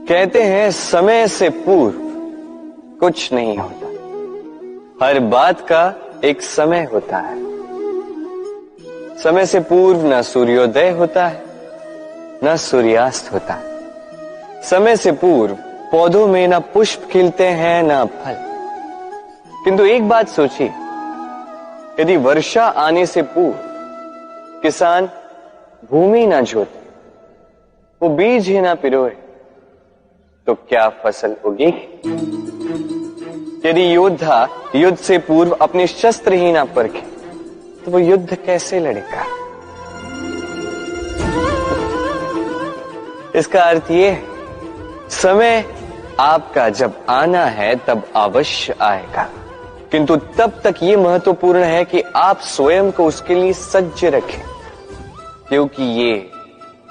कहते हैं समय से पूर्व कुछ नहीं होता, हर बात का एक समय होता है। समय से पूर्व न सूर्योदय होता है न सूर्यास्त होता है। समय से पूर्व पौधों में न पुष्प खिलते हैं न फल। किंतु एक बात सोचिए, यदि वर्षा आने से पूर्व किसान भूमि न जोते, वो बीज ही ना पिरोए, तो क्या फसल उगेगी? यदि योद्धा युद्ध से पूर्व अपने शस्त्र ही ना परखे, तो वो युद्ध कैसे लड़ेगा? इसका अर्थ ये है, समय आपका जब आना है तब अवश्य आएगा, किंतु तब तक ये महत्वपूर्ण है कि आप स्वयं को उसके लिए सज्ज रखें, क्योंकि ये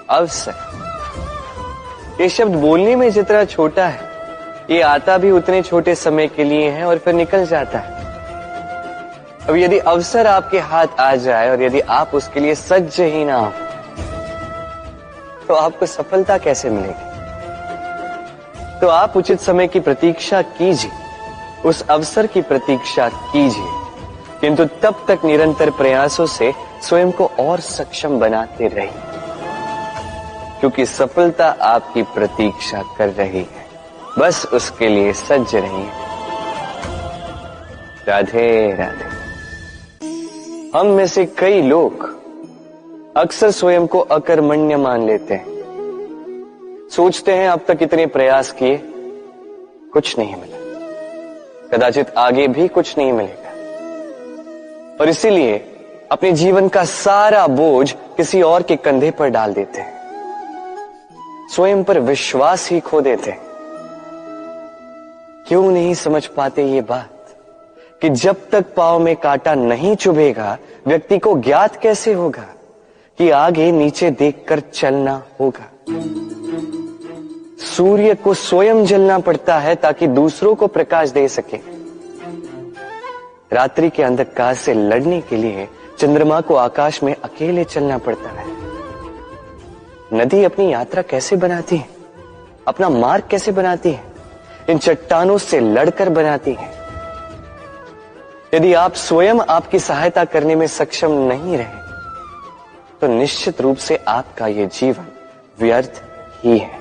अवसर, ये शब्द बोलने में जितना छोटा है, ये आता भी उतने छोटे समय के लिए है और फिर निकल जाता है। अब यदि अवसर आपके हाथ आ जाए और यदि आप उसके लिए सज्ज ही ना हो, तो आपको सफलता कैसे मिलेगी? तो आप उचित समय की प्रतीक्षा कीजिए, उस अवसर की प्रतीक्षा कीजिए, किंतु तब तक निरंतर प्रयासों से स्वयं को और सक्षम बनाते रहिए, क्योंकि सफलता आपकी प्रतीक्षा कर रही है। बस उसके लिए सज्ज रहिए। राधे राधे। हम में से कई लोग अक्सर स्वयं को अकर्मण्य मान लेते हैं। सोचते हैं अब तक इतने प्रयास किए, कुछ नहीं मिला, कदाचित आगे भी कुछ नहीं मिलेगा, और इसीलिए अपने जीवन का सारा बोझ किसी और के कंधे पर डाल देते हैं। स्वयं पर विश्वास ही खो देते हैं। क्यों नहीं समझ पाते ये बात कि जब तक पांव में कांटा नहीं चुभेगा, व्यक्ति को ज्ञात कैसे होगा कि आगे नीचे देखकर चलना होगा। सूर्य को स्वयं जलना पड़ता है ताकि दूसरों को प्रकाश दे सके। रात्रि के अंधकार से लड़ने के लिए चंद्रमा को आकाश में अकेले चलना पड़ता है। नदी अपनी यात्रा कैसे बनाती है, अपना मार्ग कैसे बनाती है? इन चट्टानों से लड़कर बनाती है। यदि आप स्वयं आपकी सहायता करने में सक्षम नहीं रहे, तो निश्चित रूप से आपका यह जीवन व्यर्थ ही है।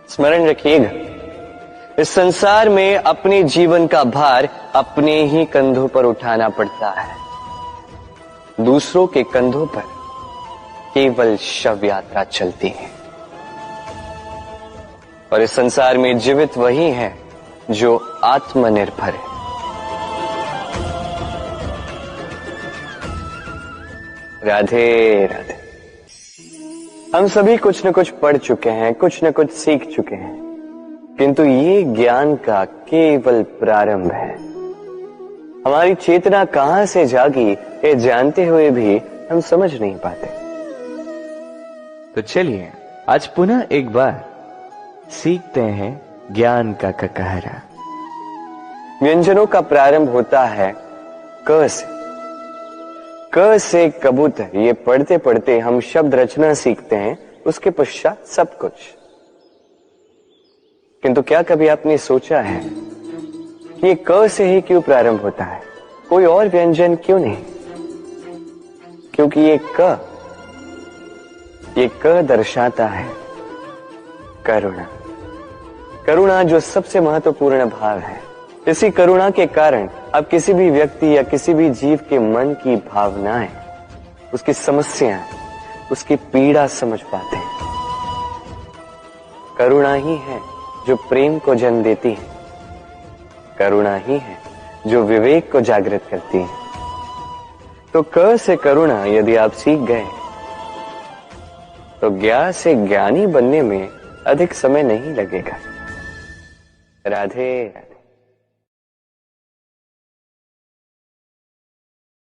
स्मरण रखिएगा, इस संसार में अपने जीवन का भार अपने ही कंधों पर उठाना पड़ता है। दूसरों के कंधों पर केवल शव यात्रा चलती है। और इस संसार में जीवित वही है जो आत्मनिर्भर है। राधे राधे। हम सभी कुछ न कुछ पढ़ चुके हैं, कुछ न कुछ सीख चुके हैं, किंतु ये ज्ञान का केवल प्रारंभ है। हमारी चेतना कहां से जागी, ये जानते हुए भी हम समझ नहीं पाते। तो चलिए आज पुनः एक बार सीखते हैं ज्ञान का ककहरा। व्यंजनों का प्रारंभ होता है क से। क से कबूतर, ये पढ़ते पढ़ते हम शब्द रचना सीखते हैं, उसके पश्चात सब कुछ। किंतु क्या कभी आपने सोचा है कि ये क से ही क्यों प्रारंभ होता है, कोई और व्यंजन क्यों नहीं? क्योंकि ये क दर्शाता है करुणा। करुणा जो सबसे महत्वपूर्ण भाव है। इसी करुणा के कारण अब किसी भी व्यक्ति या किसी भी जीव के मन की भावनाएं, उसकी समस्याएं, उसकी पीड़ा समझ पाते हैं। करुणा ही है जो प्रेम को जन्म देती है। करुणा ही है जो विवेक को जागृत करती है। तो क से करुणा यदि आप सीख गए, तो ज्ञा से ज्ञानी बनने में अधिक समय नहीं लगेगा। राधे राधे।